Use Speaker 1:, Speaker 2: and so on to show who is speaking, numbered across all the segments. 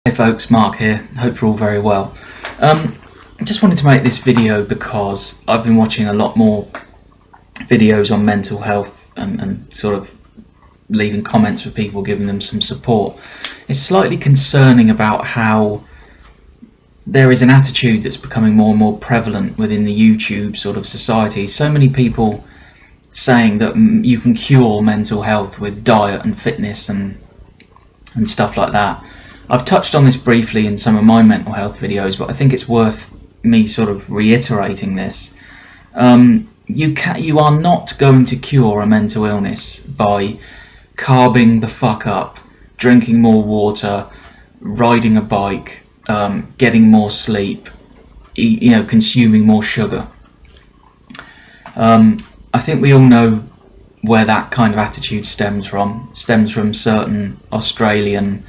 Speaker 1: Hey folks, Mark here. Hope you're all very well. I just wanted to make this video because I've been watching a lot more videos on mental health and sort of leaving comments for people, giving them some support. It's slightly concerning about how there is an attitude that's becoming more and more prevalent within the YouTube sort of society. So many people saying that you can cure mental health with diet and fitness and stuff like that. I've touched on this briefly in some of my mental health videos, but I think it's worth me sort of reiterating this. You are not going to cure a mental illness by carbing the fuck up, drinking more water, riding a bike, getting more sleep, consuming more sugar. I think we all know where that kind of attitude stems from. It stems from certain Australian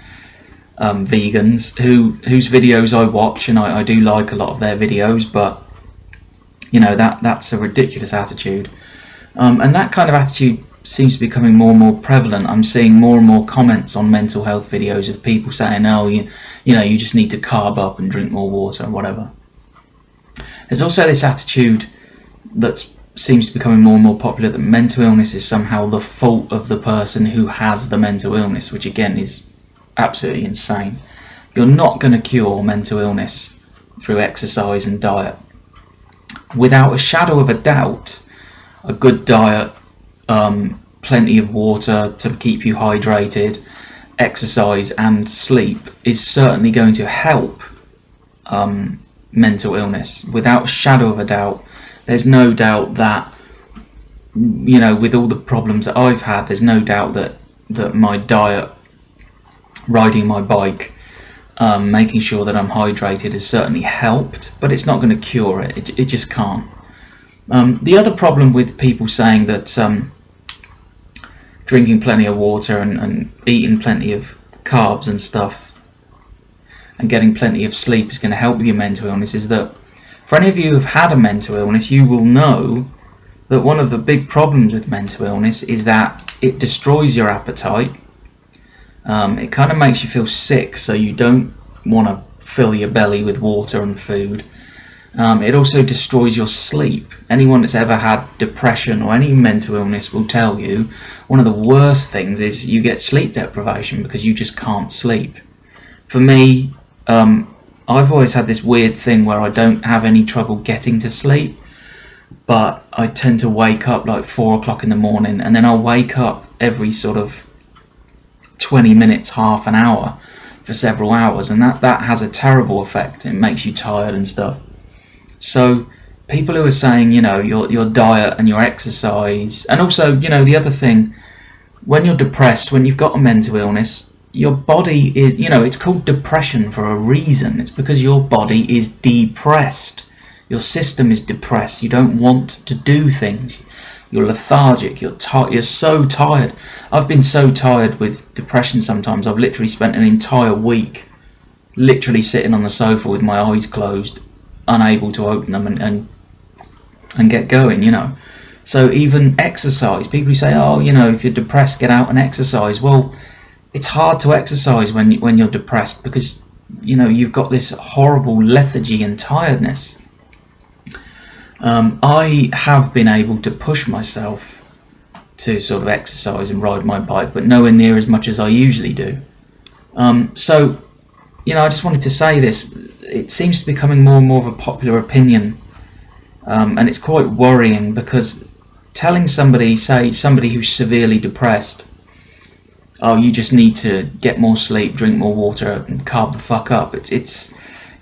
Speaker 1: vegans whose videos I watch, and I do like a lot of their videos, but that's a ridiculous attitude, and that kind of attitude seems to be becoming more and more prevalent. I'm seeing more and more comments on mental health videos of people saying, oh, you just need to carb up and drink more water and whatever. There's also this attitude that seems to be becoming more and more popular, that mental illness is somehow the fault of the person who has the mental illness, which again is absolutely insane. You're not going to cure mental illness through exercise and diet. Without a shadow of a doubt, a good diet, plenty of water to keep you hydrated, exercise and sleep is certainly going to help mental illness. Without a shadow of a doubt. There's no doubt that, with all the problems that I've had, there's no doubt that my diet, riding my bike, making sure that I'm hydrated has certainly helped, but it's not going to cure it. It just can't. The other problem with people saying that drinking plenty of water and eating plenty of carbs and stuff and getting plenty of sleep is going to help with your mental illness is that for any of you who have had a mental illness, you will know that one of the big problems with mental illness is that it destroys your appetite. It kind of makes you feel sick, so you don't want to fill your belly with water and food. It also destroys your sleep. Anyone that's ever had depression or any mental illness will tell you one of the worst things is you get sleep deprivation because you just can't sleep. For me, I've always had this weird thing where I don't have any trouble getting to sleep, but I tend to wake up like 4 o'clock in the morning, and then I'll wake up every sort of 20 minutes, half an hour for several hours, and that has a terrible effect. It makes you tired and stuff. So people who are saying, your diet and your exercise, and also, the other thing, when you're depressed, when you've got a mental illness, your body is, it's called depression for a reason. It's because your body is depressed. Your system is depressed. You don't want to do things. You're lethargic. You're so tired. I've been so tired with depression sometimes. I've literally spent an entire week literally sitting on the sofa with my eyes closed, unable to open them and get going, So even exercise. People who say, oh, if you're depressed, get out and exercise. Well, it's hard to exercise when you're depressed because you've got this horrible lethargy and tiredness. I have been able to push myself to sort of exercise and ride my bike, but nowhere near as much as I usually do. So I just wanted to say this. It seems to be becoming more and more of a popular opinion, and it's quite worrying because telling somebody who's severely depressed, oh, you just need to get more sleep, drink more water, and carb the fuck up. It's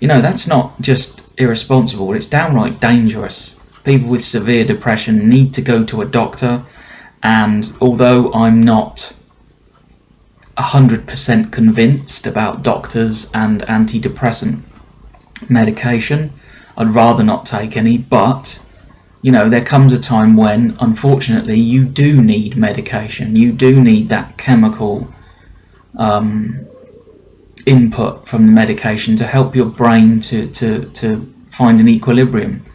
Speaker 1: that's not just irresponsible. It's downright dangerous. People with severe depression need to go to a doctor, and although I'm not 100% convinced about doctors and antidepressant medication, I'd rather not take any, but there comes a time when, unfortunately, you do need medication. You do need that chemical input from the medication to help your brain to find an equilibrium.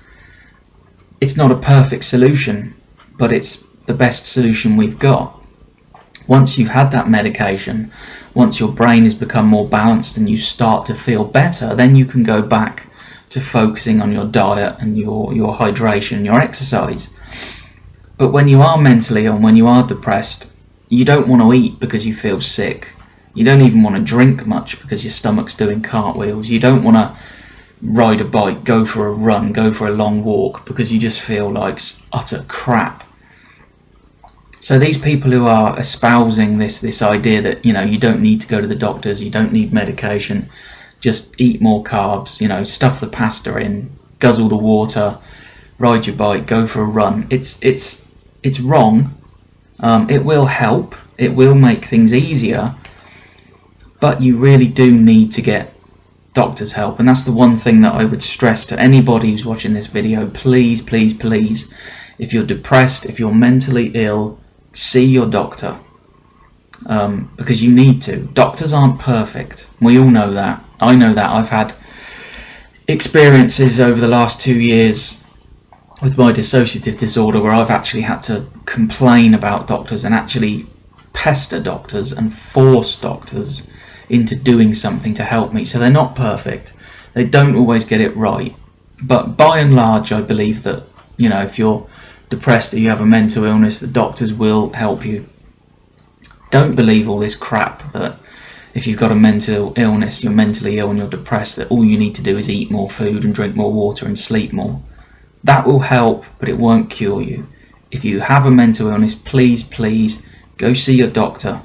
Speaker 1: It's not a perfect solution, but it's the best solution we've got. Once you've had that medication, once your brain has become more balanced and you start to feel better, then you can go back to focusing on your diet and your hydration and your exercise. But when you are mentally ill and when you are depressed, you don't want to eat because you feel sick. You don't even want to drink much because your stomach's doing cartwheels. You don't want to ride a bike, go for a run, go for a long walk because you just feel like utter crap. So these people who are espousing this idea that, you know, you don't need to go to the doctors, you don't need medication, just eat more carbs, you know, stuff the pasta in, guzzle the water, ride your bike, go for a run. It's wrong. It will help. It will make things easier, but you really do need to get doctor's help. And that's the one thing that I would stress to anybody who's watching this video. Please, please, please, if you're depressed, if you're mentally ill, see your doctor, because you need to. Doctors aren't perfect. We all know that. I know that. I've had experiences over the last 2 years with my dissociative disorder where I've actually had to complain about doctors and actually pester doctors and force doctors into doing something to help me. So they're not perfect. They don't always get it right. But by and large, I believe that, you know, if you're depressed or you have a mental illness, the doctors will help you. Don't believe all this crap that if you've got a mental illness, you're mentally ill and you're depressed, that all you need to do is eat more food and drink more water and sleep more. That will help, but it won't cure you. If you have a mental illness, please, please go see your doctor.